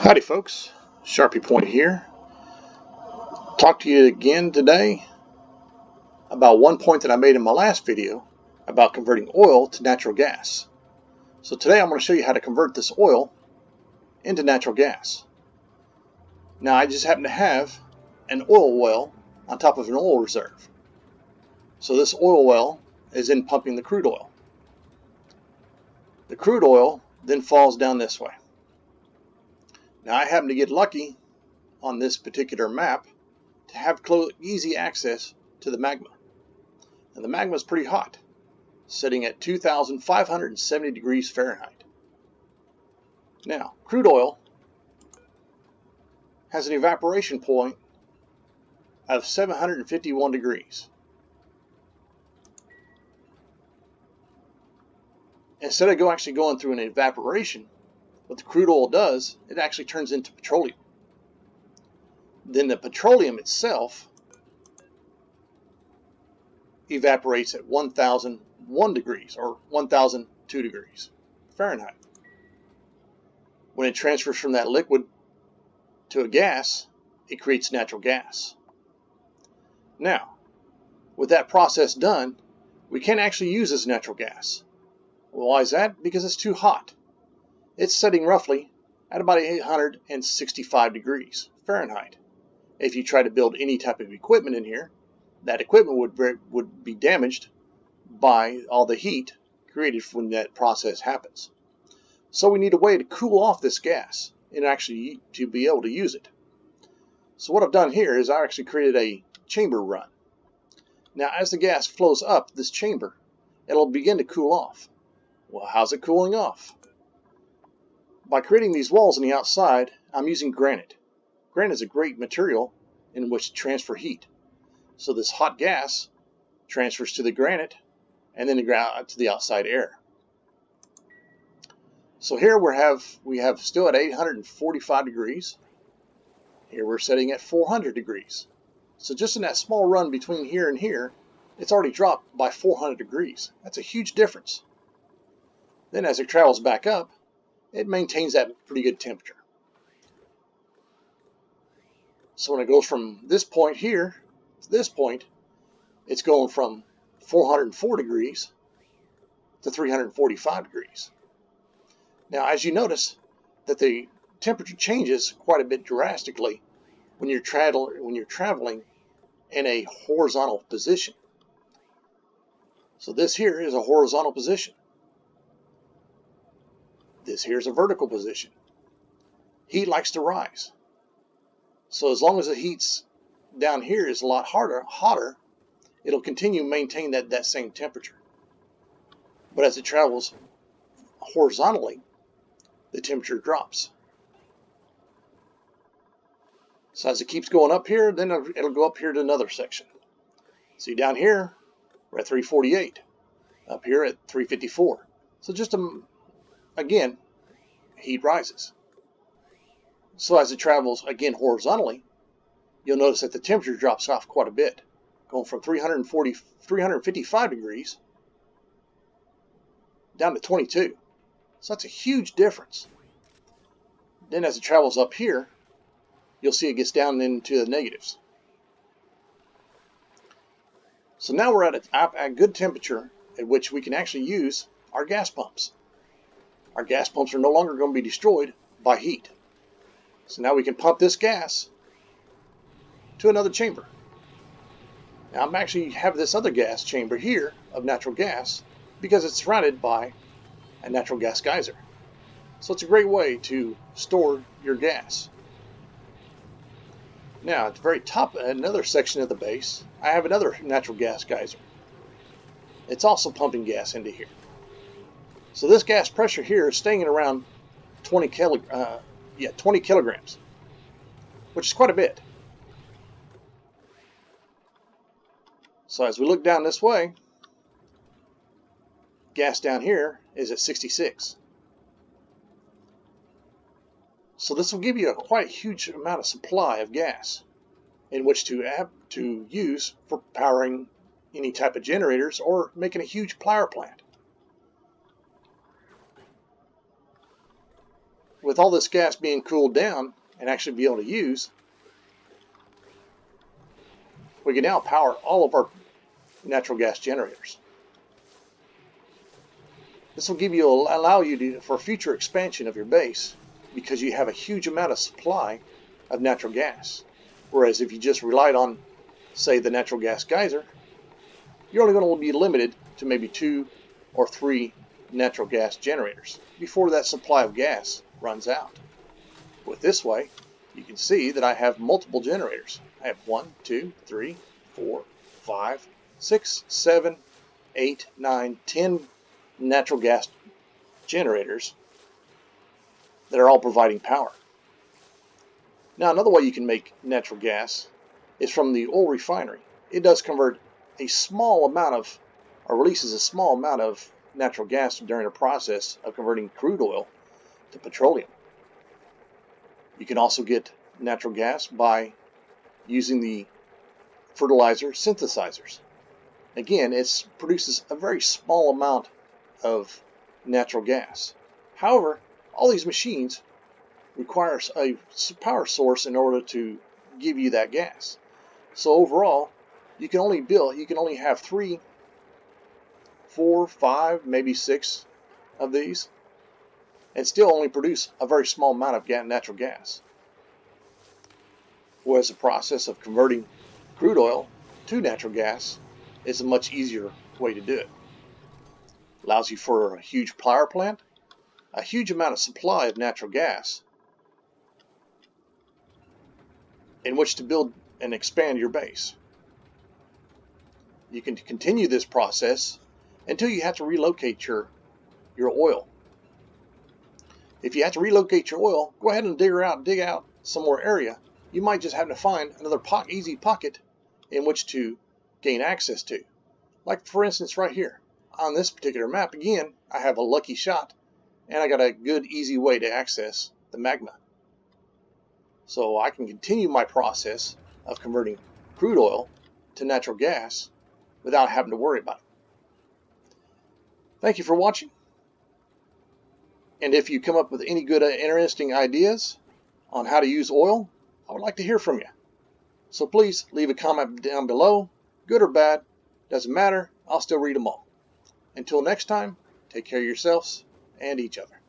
Howdy folks, Sharpie Point here. Talk to you again today about one point that I made in my last video about converting oil to natural gas. So today I'm going to show you how to convert this oil into natural gas. Now I just happen to have an oil well on top of an oil reserve. So this oil well is in pumping the crude oil. The crude oil then falls down this way. Now I happen to get lucky on this particular map to have easy access to the magma. And the magma is pretty hot, sitting at 2,570 degrees Fahrenheit. Now, crude oil has an evaporation point of 751 degrees. Instead of actually going through an evaporation, what the crude oil does, it actually turns into petroleum. Then the petroleum itself evaporates at 1,001 degrees or 1,002 degrees Fahrenheit. When it transfers from that liquid to a gas, it creates natural gas. Now, with that process done, we can't actually use this natural gas. Well, why is that? Because it's too hot. It's setting roughly at about 865 degrees Fahrenheit. If you try to build any type of equipment in here, that equipment would be damaged by all the heat created when that process happens. So we need a way to cool off this gas and actually to be able to use it. So what I've done here is I actually created a chamber run. Now as the gas flows up this chamber, it'll begin to cool off. Well, how's it cooling off? By creating these walls on the outside, I'm using granite. Granite is a great material in which to transfer heat. So this hot gas transfers to the granite and then to the outside air. So here we have still at 845 degrees. Here we're setting at 400 degrees. So just in that small run between here and here, it's already dropped by 400 degrees. That's a huge difference. Then as it travels back up, it maintains that pretty good temperature. So when it goes from this point here to this point, it's going from 404 degrees to 345 degrees. Now, as you notice that the temperature changes quite a bit drastically when you're traveling in a horizontal position. So this here is a horizontal position. This here is a vertical position. Heat likes to rise. So as long as the heat's down here is a lot hotter, it'll continue to maintain that same temperature. But as it travels horizontally, the temperature drops. So as it keeps going up here, then it'll go up here to another section. See, down here, we're at 348. Up here at 354. So just again, heat rises. So as it travels again horizontally, you'll notice that the temperature drops off quite a bit, going from 355 degrees down to 22. So that's a huge difference. Then as it travels up here, you'll see it gets down into the negatives. So now we're at a good temperature at which we can actually use our gas pumps. Our gas pumps are no longer going to be destroyed by heat. So now we can pump this gas to another chamber. Now I'm actually have this other gas chamber here of natural gas because it's surrounded by a natural gas geyser. So it's a great way to store your gas. Now at the very top, another section of the base, I have another natural gas geyser. It's also pumping gas into here. So this gas pressure here is staying at around 20 kilograms, which is quite a bit. So as we look down this way, gas down here is at 66. So this will give you a quite huge amount of supply of gas in which to use for powering any type of generators or making a huge power plant. with all this gas being cooled down and actually be able to use, we can now power all of our natural gas generators. This will allow you for future expansion of your base, because you have a huge amount of supply of natural gas. Whereas if you just relied on, say, the natural gas geyser, you're only going to be limited to maybe 2 or 3 natural gas generators before that supply of gas runs out. With this way, you can see that I have multiple generators. I have 1, 2, 3, 4, 5, 6, 7, 8, 9, 10 natural gas generators that are all providing power. Now, another way you can make natural gas is from the oil refinery. It does convert a small amount of, or releases a small amount of natural gas during the process of converting crude oil to petroleum. You can also get natural gas by using the fertilizer synthesizers. Again, it produces a very small amount of natural gas. However, all these machines require a power source in order to give you that gas. So overall, you can only have 3, 4, 5, maybe 6 of these, and still only produce a very small amount of natural gas. Whereas the process of converting crude oil to natural gas is a much easier way to do it. Allows you for a huge power plant, a huge amount of supply of natural gas in which to build and expand your base. You can continue this process until you have to relocate your oil. If you have to relocate your oil, go ahead and dig out some more area. You might just have to find another easy pocket in which to gain access to. Like, for instance, right here on this particular map, again, I have a lucky shot and I got a good easy way to access the magma. So I can continue my process of converting crude oil to natural gas without having to worry about it. Thank you for watching. And if you come up with any good interesting ideas on how to use oil, I would like to hear from you. So please leave a comment down below, good or bad, doesn't matter, I'll still read them all. Until next time, take care of yourselves and each other.